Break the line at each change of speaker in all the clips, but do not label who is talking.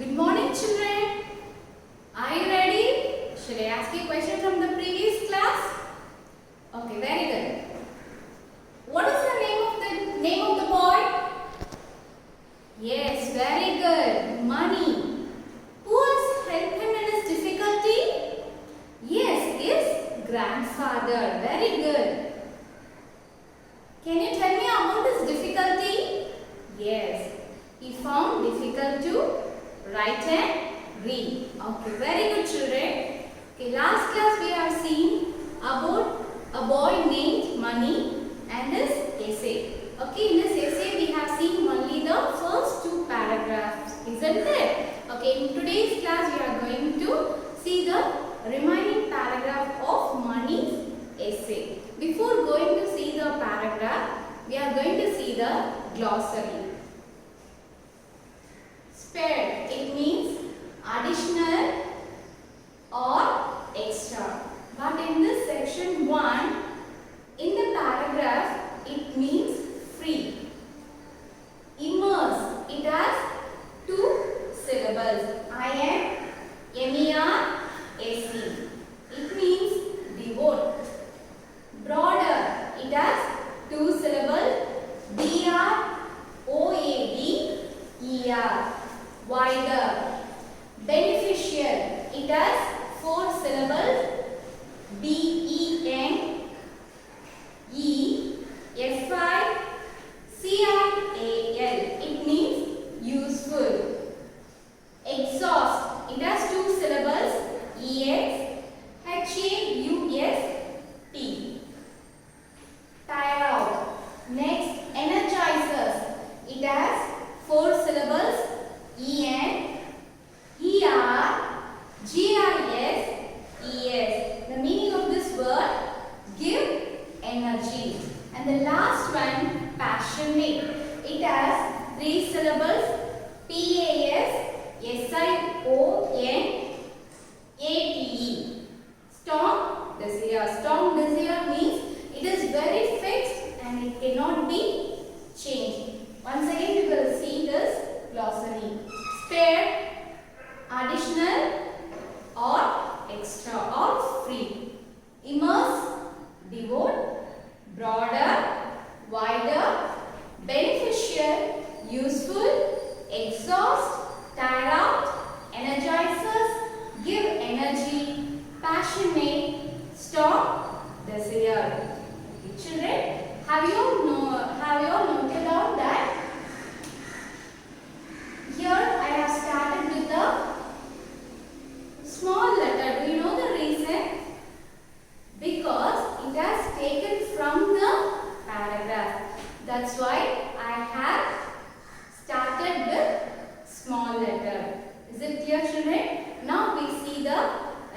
Good morning, children. Are you ready? Should I ask you a question from the previous class? Okay, very good. What is the name of the boy? Yes, very good. Money. Who has helped him in his difficulty? Yes, his grandfather. Very good. Can you tell me about his difficulty? Yes, he found difficult to write and read. Okay, very good, children. Okay, last class we have seen about a boy named Money and his essay. Okay, in this essay we have seen only the first two paragraphs, isn't it? Okay, in today's class we are going to see the remaining paragraph of Money's essay. Before going to see the paragraph, we are going to see the glossary. Spare, it means additional or extra. But in this section 1, in the paragraph, it means free. Immerse, it has 2 syllables. I-M-M-E-R-S-E. It means devote. Broader, it has 2 syllables. B-R-O-A-D-E-R. Wider. Beneficial, it has 4 syllables. B-E-N-E-F-I-C-I-A-L. It means useful. Exhaust, it has 2 syllables. E-X-H-A-U-S-T. Tire out. Next, energizers. It has 4 syllables. E-N-E-R-G-I-S-E-S. The meaning of this word, give energy. And the last one, passionate. It has 3 syllables. P-A-S-S-I-O-N-A-T-E. Strong desire. Strong desire means it is very fixed and it cannot be changed. Once again we will see this glossary. Spare, additional or extra or free. Immerse, devote. Broader, wider. Beneficial, useful. Exhaust, tire out. Energizers, give energy. Passionate, strong desire. Okay, children, have you all noted down that here I have started with the small letter. Do you know the reason? Because it has taken from the paragraph. That's why I have started with small letter. Is it clear, children? Now we see the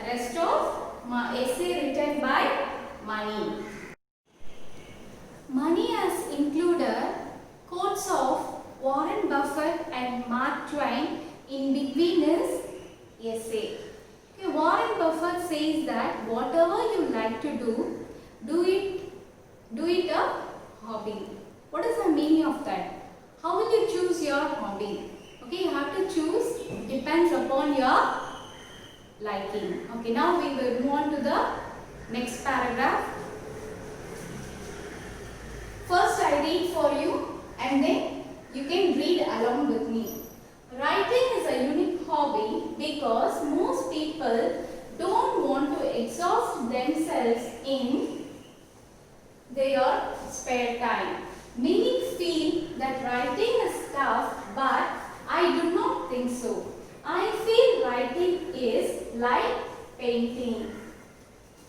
rest of my essay written by Money. Money has included quotes of Warren Buffett and Mark Twain in between his essay. Okay, Warren Buffett says that whatever you like to do it a hobby. What is the meaning of that? How will you choose your hobby? Okay, you have to choose, depends upon your liking. Okay, now we will move on to the next paragraph. First I read for you and then you can read along with me. Writing is a unique hobby because most people don't want to exhaust themselves in their spare time. Many feel that writing is tough, but I do not think so. I feel writing is like painting.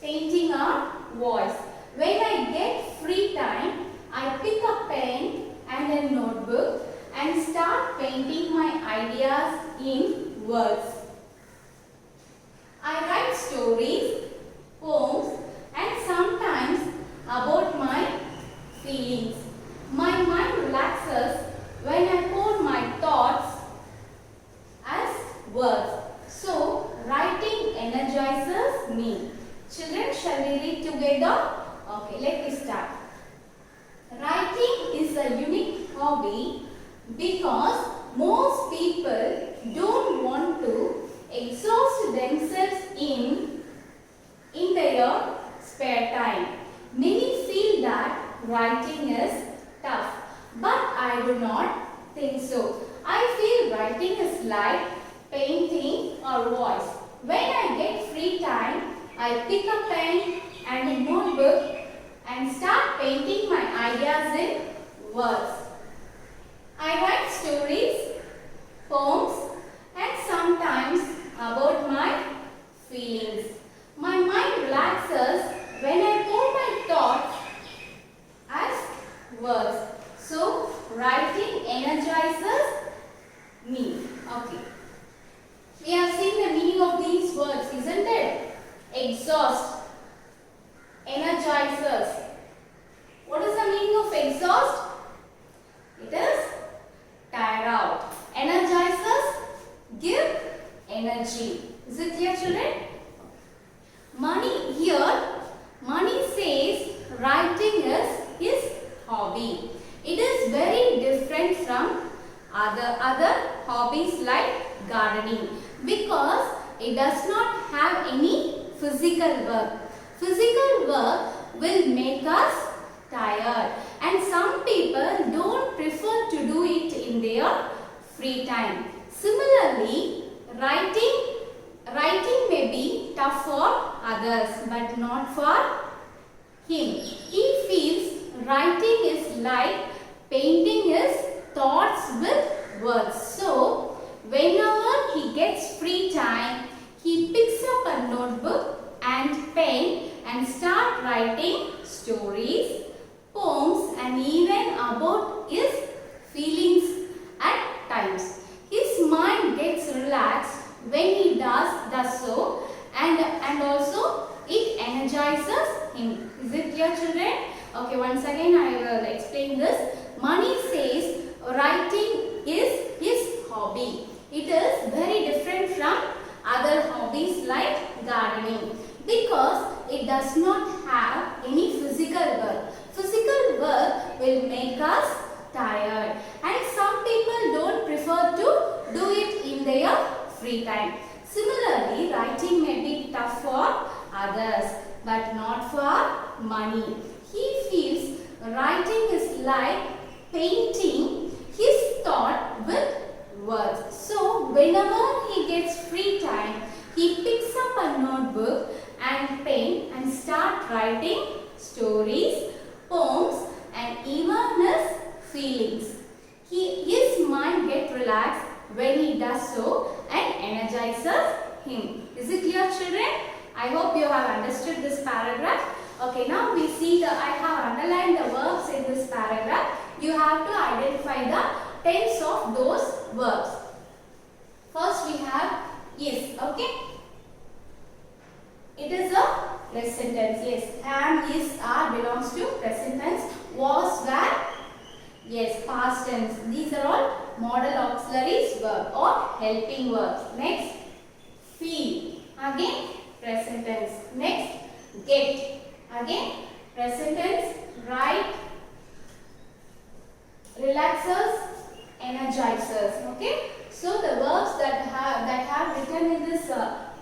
Painting a voice. When I get free time, I pick a pen and a notebook and start painting my ideas in words. I write stories, poems, and sometimes about my feelings. My mind relaxes when I pour my thoughts as words. So, writing energizes me. Children, shall we read together? Okay, let me start. Writing is a unique hobby because most people don't want like painting or voice. When I get free time, I pick a pen and a notebook and start painting my ideas in words. I write stories, poems, and sometimes about my feelings. My mind relaxes when I pour my thoughts as words. So, writing energizes me. Okay. We have seen the meaning of these words, isn't it? Exhaust, energizes. What is the meaning of exhaust? It is tire out. Energizes, give energy. Is it clear, children? Money here, money says writing is his hobby. It is very different from other hobbies like gardening because it does not have any physical work. Physical work will make us tired and some people don't prefer to do it in their free time. Similarly, writing may be tough for others but not for him. He feels writing is like painting his thoughts with words. So, whenever he gets free time, he picks up a notebook and pen and start writing stories, poems and even about his feelings at times. His mind gets relaxed when he does so and also it energizes him. Is it clear, children? Okay, once again I will explain this. Mani says writing is his hobby. It is very different from other hobbies like gardening because it does not have any physical work. Physical work will make us tired and some people don't prefer to do it in their free time. Similarly, writing may be tough for others but not for money. He feels writing is like painting his thought with words. So, whenever he gets free time, he picks up a notebook and pen and start writing stories, poems and even his feelings. His mind gets relaxed when he does so and energizes him. Is it clear, children? I hope you have understood this paragraph. Okay, now we see I have underlined the verbs in this paragraph. You have to identify the tense of those verbs. First we have is, okay? It is a present tense, yes. Am, is, are belongs to present tense. Was, were, yes, past tense. These are all modal auxiliaries verb or helping verbs. Next, feel. Again, present tense. Next, get. Again, present tense. Write, relaxers, energizers. Okay. So the verbs that have written in this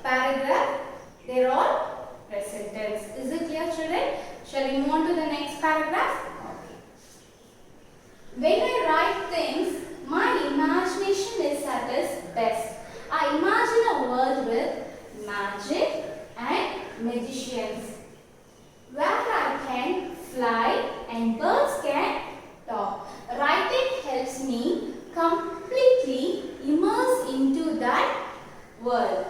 paragraph, they are all present tense. Is it clear, children? Shall we move on to the next paragraph? Okay. When I write things, my imagination is at its best. I imagine a world with magic and magicians, where I can fly and birds can talk. Writing helps me completely immerse into that world.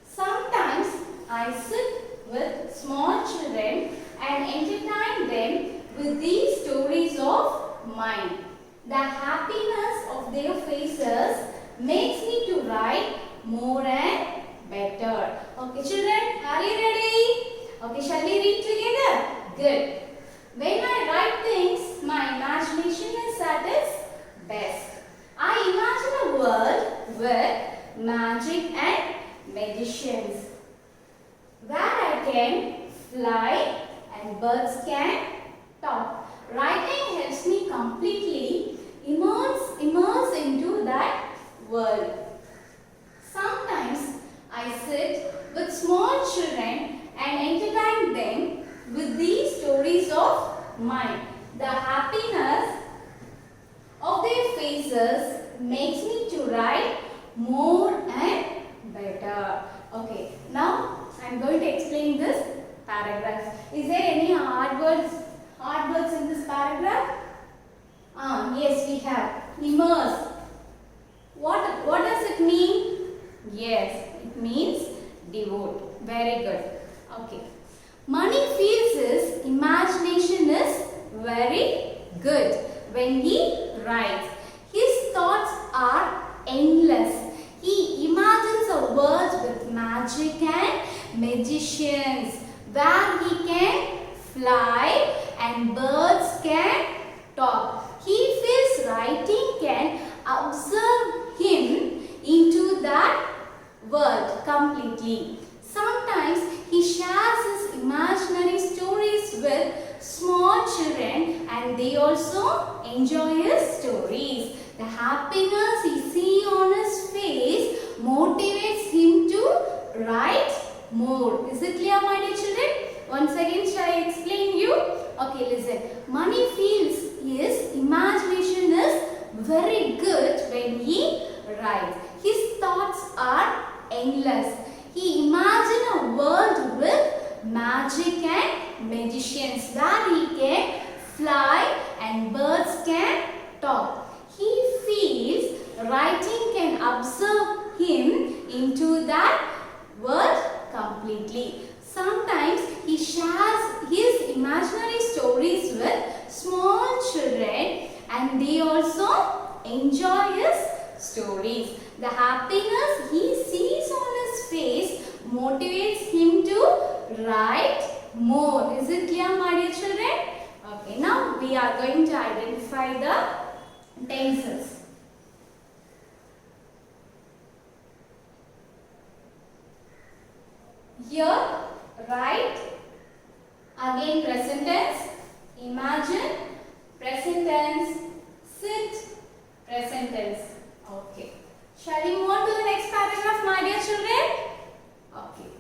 Sometimes I sit with small children and entertain them with these stories of mine. The happiness of their faces makes me to write more and better. Okay, children, are you ready? Okay, shall we read together? Good. When I write things, my imagination is at its best. I imagine a world with magic and magicians, where I can fly and birds can talk. Writing helps me completely immerse into that world. Sometimes I sit with small children and entertain them with these stories of mine. The happiness of their faces makes me to write more and better. Okay, now I am going to explain this paragraph. Is there any hard words in this paragraph? Yes, we have. Immerse. What does it mean? Yes, it means devote. Very good. Okay. Money feels his imagination is very good when he writes. His thoughts are endless. He imagines a world with magic and magicians where he can fly and birds can talk. He feels writing can absorb him into that world completely. Sometimes he shares his imaginary stories with small children and they also enjoy his stories. The happiness he sees on his face motivates him to write more. Is it clear, my dear children? Once again, shall I explain you? Okay, listen. Money feels his imagination is very good when he writes. His thoughts are endless. He imagines a world with magic and magicians where he can fly and birds can talk. He feels writing can absorb him into that world completely. Sometimes he shares his imaginary stories with small children and they also enjoy his stories. The happiness he sees on his face motivates him to write more. Is it clear, my dear children? Okay, now we are going to identify the tenses. Here, write, again present tense, imagine, present tense, sit, present tense. Okay. Shall we move on to the next paragraph, my dear children? Okay.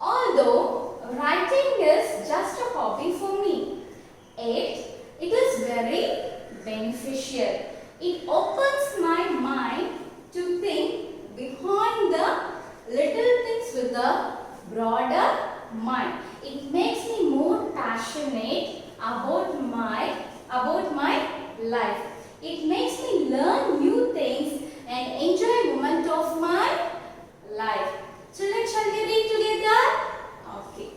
Although writing is just a hobby for me, it is very beneficial. It opens my mind to think behind the little things with a broader mind. It makes me more passionate about my life. It makes me learn new things and enjoy moment of my life. Children, shall we read together? Okay.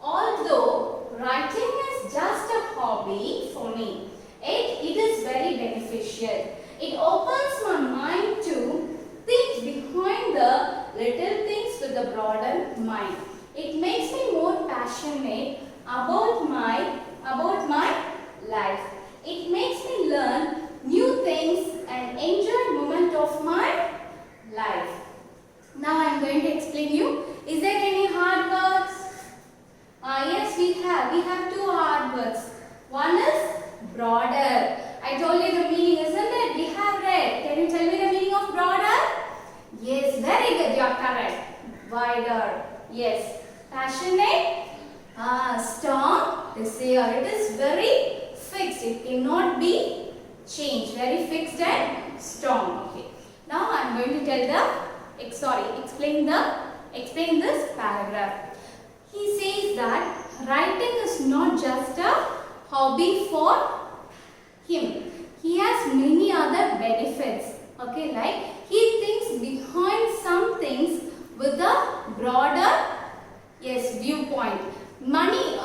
Although writing is just a hobby for me, it is very beneficial. It opens my mind to think behind the little things with a broader mind. It makes me more passionate about my life. It makes me learn new things and enjoy moment of my life. Now I am going to explain you. Is there any hard words? Yes, we have. We have two hard words. One is broader. I told you the meaning, isn't it? We have read. Can you tell me the meaning of broader? Yes, very good. You are correct. Wider. Yes. Passionate. Strong. This here. It is very fixed. It cannot be changed. Very fixed and strong. Okay. Now I am going to tell explain this paragraph. He says that writing is not just a hobby for him. He has many other benefits. Okay, like he thinks behind some things with a broader viewpoint. Money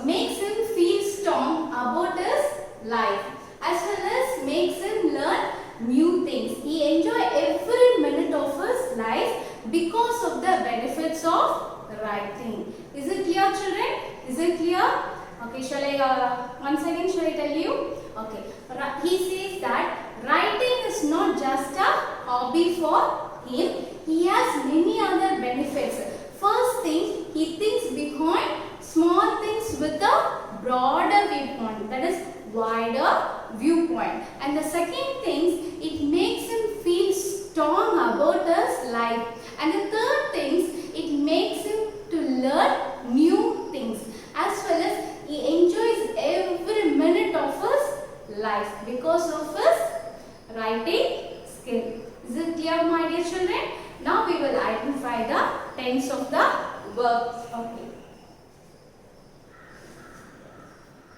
makes him feel strong about his life, as well as makes him learn new things. He enjoys every minute of his life because of the benefits of writing. Is it clear, children? Is it clear? Okay, shall I once again tell you? Okay, he says that writing is not just a hobby for him. He has many other benefits. First thing, he thinks behind small things with a broader viewpoint, that is wider viewpoint. And the second thing, it makes him feel strong about his life. And the third thing, it makes him to learn new things, as well as he enjoys every minute of his life because of his writing skill. Is it clear, my dear children? Now we will identify the tense of the verbs. Okay.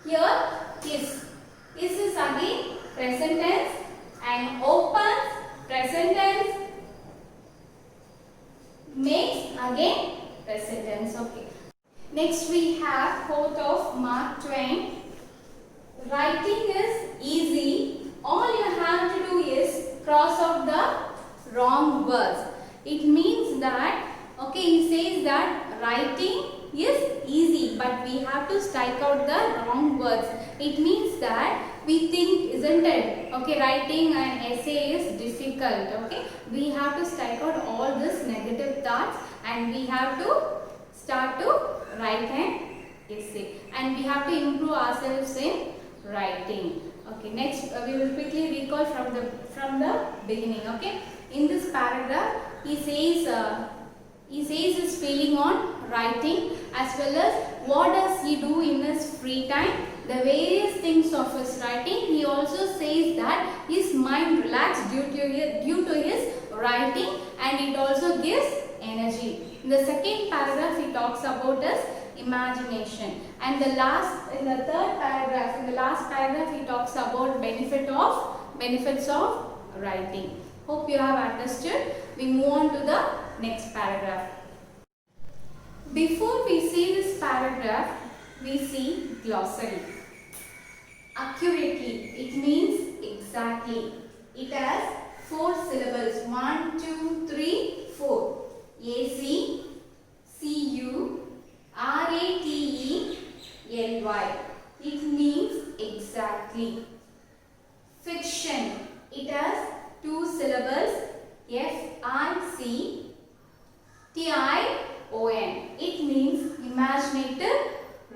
Here is again present tense and opens present tense, makes again present tense. Okay. Next we have quote of Mark Twain. Writing is easy. All you have to do is cross out the wrong words. It means that, okay, he says that writing is easy, but we have to strike out the wrong words. It means that we think, isn't it? Okay, writing an essay is difficult. Okay, we have to strike out all these negative thoughts and we have to start to write an essay. And we have to improve ourselves in writing. Okay, next we will quickly recall from the beginning. Okay, in this paragraph he says his feeling on writing as well as what does he do in his free time, the various things of his writing. He also says that his mind relaxed due to his writing and it also gives energy. In the second paragraph he talks about his imagination, and in the last paragraph he talks about benefits of writing. Hope you have understood. We move on to the next paragraph. Before we see this paragraph, we see glossary. Accurately, it means exactly. It has 4 syllables. 1, 2, 3, 4. AC, CU, RATELY. It means exactly. Fiction. It has 2 syllables. FICTION. It means imaginative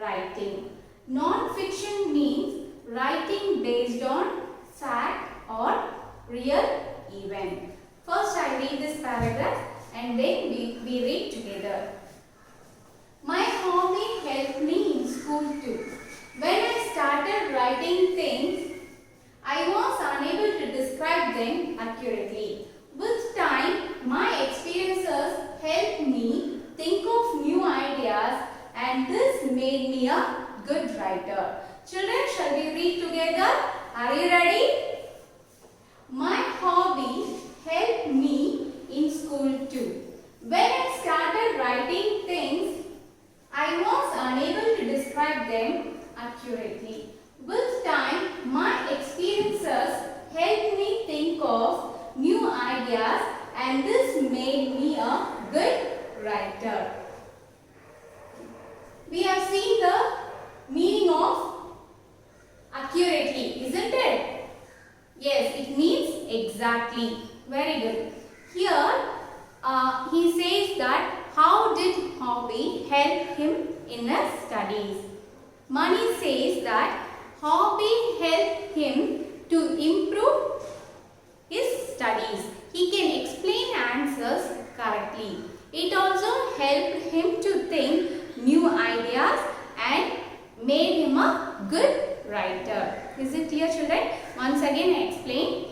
writing. Non-fiction means writing based on fact or real event. First I read this paragraph and then we read together. My hobby helped me in school too. When I started writing things, I was unable to describe them accurately. With time, my experiences helped me think of new ideas and this made me a good writer. Children, shall we read together? Are you ready? My hobby helped me in school too. When I started writing things, I was unable to describe them accurately. With time, my experiences helped me think of new ideas and this made me a good writer. We have seen the meaning of accurately, isn't it? Yes, it means exactly. Very good. Here, he says that how did hobby help him in his studies? Mani says that hobby helped him to improve his studies. He can explain answers correctly. It also helped him to think new ideas and made him a good writer. Is it clear, children? Once again I explain.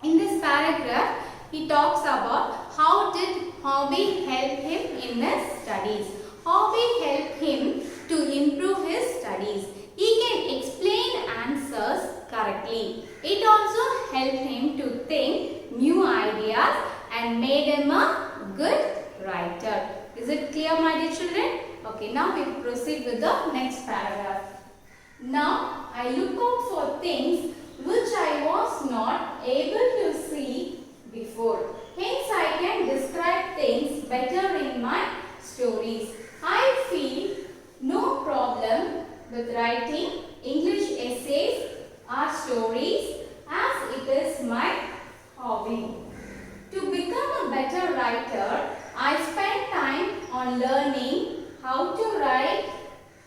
In this paragraph, he talks about how did hobby help him in his studies. Hobby helped him to improve his studies. He can explain answers correctly. It also helped him to think new ideas and made him a good writer. Is it clear, my dear children? Okay, now we proceed with the next paragraph. Now I look out for things which I was not able to see before. Hence I can describe things better in my stories. I feel no problem with writing English essays or stories as it is my hobby. To become a better writer, I spend time on learning how to write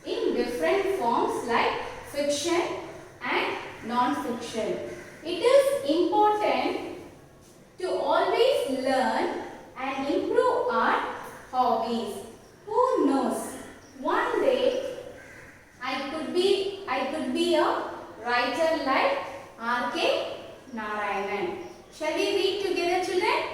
in different forms like fiction and non-fiction. It is important to always learn and improve our hobbies. Who knows? One day I could be a writer like R.K. Narayanan. Shall we read together, children?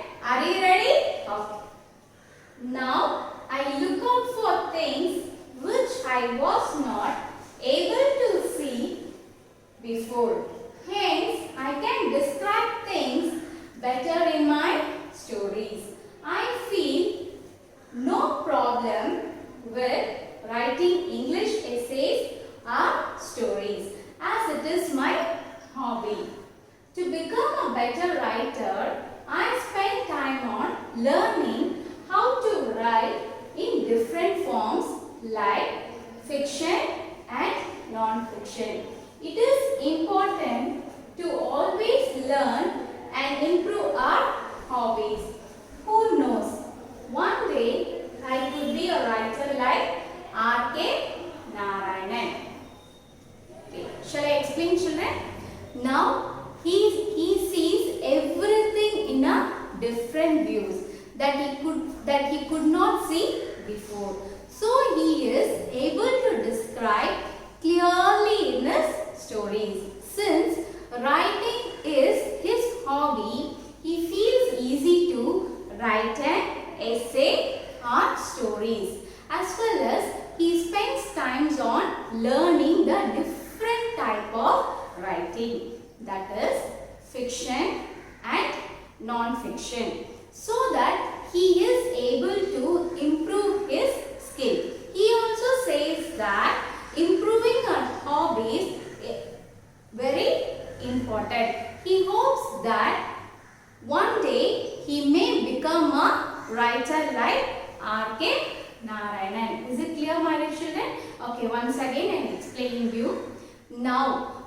learning how to write in different forms like fiction and non-fiction. It is important to always learn and improve our hobbies. Who knows? One day I could be a writer like R.K. Narayanan. Okay. Shall I explain, children? Now he sees everything in a different views that he could not see before. So he is able to describe clearly in his stories. Since writing is his hobby, he feels easy to write an essay or stories. As well as he spends times on learning the different type of writing, that is fiction and non-fiction, so that he is able to improve his skill. He also says that improving our hobbies is very important. He hopes that one day he may become a writer like R.K. Narayanan. Is it clear, my dear children? Okay, once again I am explaining you. Now,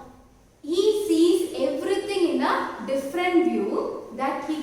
he sees everything in a different view that he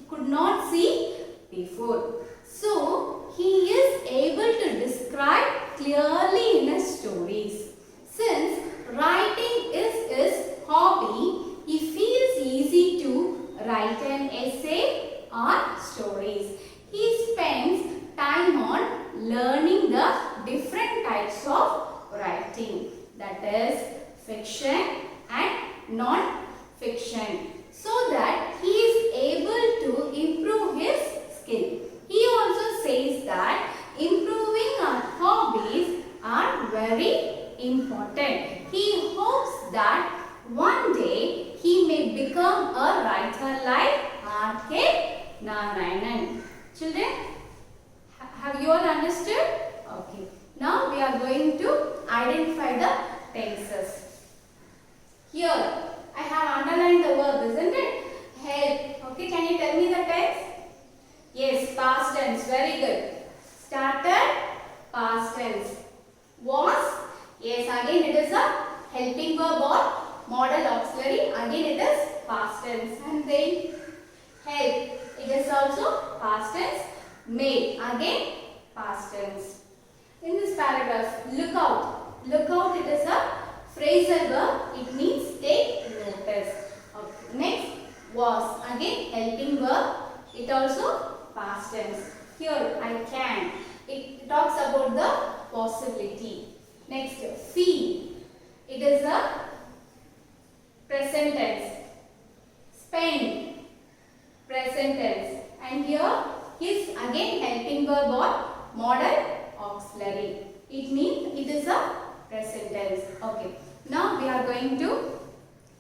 could not see before. So, he is able to describe clearly in his stories. Since writing is his hobby, he feels easy to write an essay or stories. He spends time on learning the different types of writing, that is fiction and non-fiction, so that he is able to improve his skill. He also says that improving our hobbies are very important. He hopes that one day he may become a writer like R.K. Narayanan. Children, have you all understood? Okay. Now we are going to identify the tenses. Here, I have underlined the verb, isn't it? Help. Okay, can you tell me the tense? Yes, past tense. Very good. Started, past tense. Was, yes, again it is a helping verb or modal auxiliary. Again it is past tense. And then help. It is also past tense. Made, again past tense. In this paragraph, look out. Look out, it is a phrasal verb. It means take notice. Okay. Next, was, again helping verb. It also past tense. Here, I can. It talks about the possibility. Next, feel. It is a present tense. Spend, present tense. And here, is again helping verb or modal auxiliary. It means it is a present tense. Okay. Now we are going to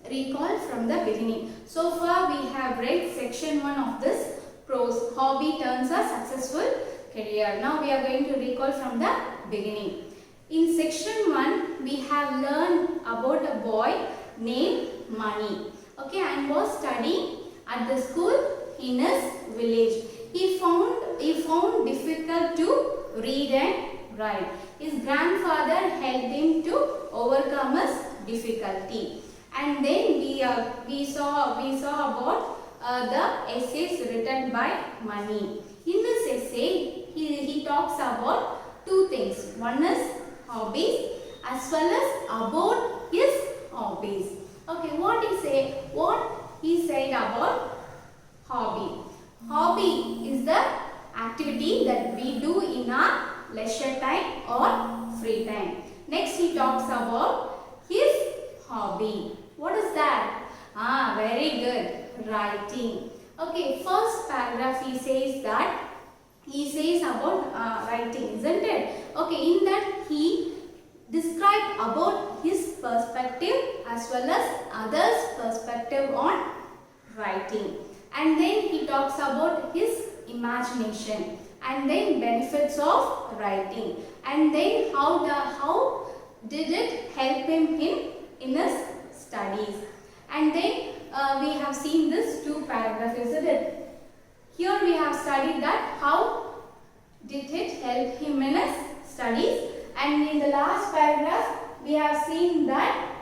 recall from the beginning. So far we have read section 1 of this prose. Hobby turns a successful career. Now we are going to recall from the beginning. In section 1 we have learned about a boy named Mani. Okay, and was studying at the school in his village. He found difficult to read and write. His grandfather helped him to overcome his difficulty. And then we saw about the essays written by Mani. In this essay, he talks about two things. One is hobbies as well as about his hobbies. Okay, what he said about hobby. Hobby is the activity that we do in our leisure time or free time. Next, he talks about his hobby. What is that? Very good. Writing. Okay, first paragraph he says about writing, isn't it? Okay, in that he described about his perspective as well as others' perspective on writing. And then he talks about his imagination and then benefits of writing, and then how did it help him in his studies. And then we have seen this two paragraphs, isn't it? Here we have studied that how did it help him in his studies, and in the last paragraph we have seen that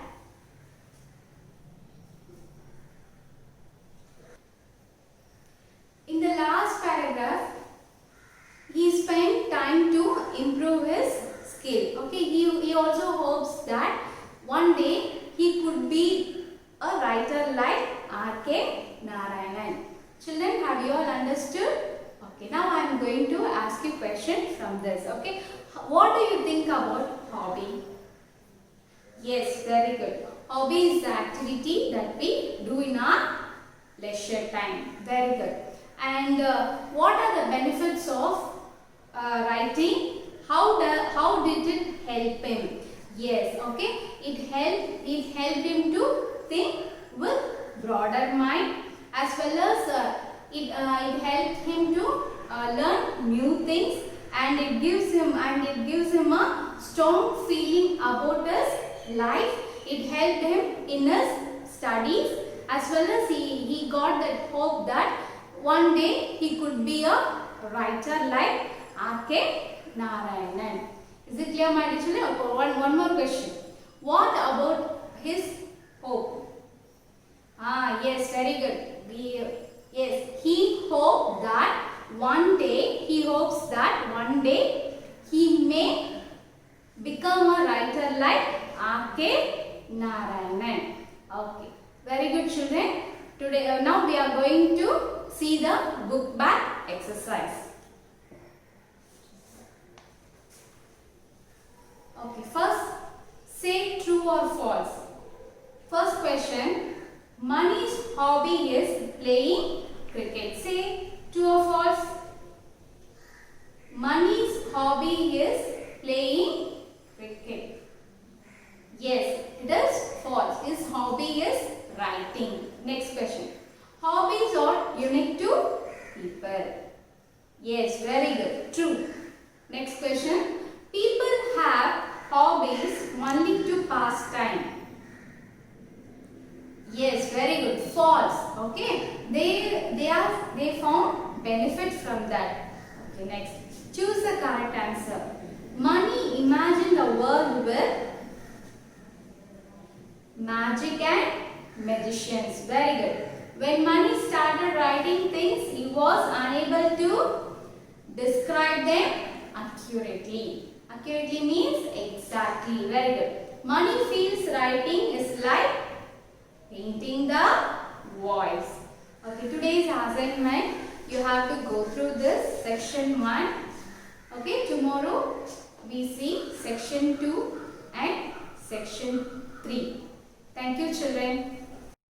in the last paragraph he spent time to improve his skill. Okay, he also hopes that one day he could be a writer like R.K. Narayanan. Children, have you all understood? Okay, now I am going to ask you question from this. Okay, what do you think about hobby? Yes, very good. Hobby is the activity that we do in our leisure time. Very good. And what are the benefits of writing? How did it help him? Yes, okay. It helped him to think with broader mind, as well as it helped him to learn new things, and it gives him a strong feeling about his life. It helped him in his studies, as well as he got that hope that one day he could be a writer like R.K. Narayanan. Is it clear, my dear children? Okay, one more question. What about his hope? Yes, very good. Yes, he hopes that one day he may become a writer like R.K. Narayanan. Okay, very good, children. Today, now we are going to see the book back exercise. Okay, first say true or false. First question, Mani's hobby is playing cricket. Say true or false. Mani's hobby is playing cricket. Yes, it is false. His hobby is writing. Next question. Hobbies are unique to people. Yes, very good. True. Next question. People have hobbies only to pass time. Yes, very good. False. Okay. They found benefit from that. Okay, next. Choose the correct answer. Mani imagined a world with magic and magicians. Very good. When Mani started writing things, he was unable to describe them accurately. Accurately means exactly. Very good. Mani feels writing is like painting the voice. Okay, today's assignment, you have to go through this section 1. Okay, tomorrow we see section 2 and section 3. Thank you, children.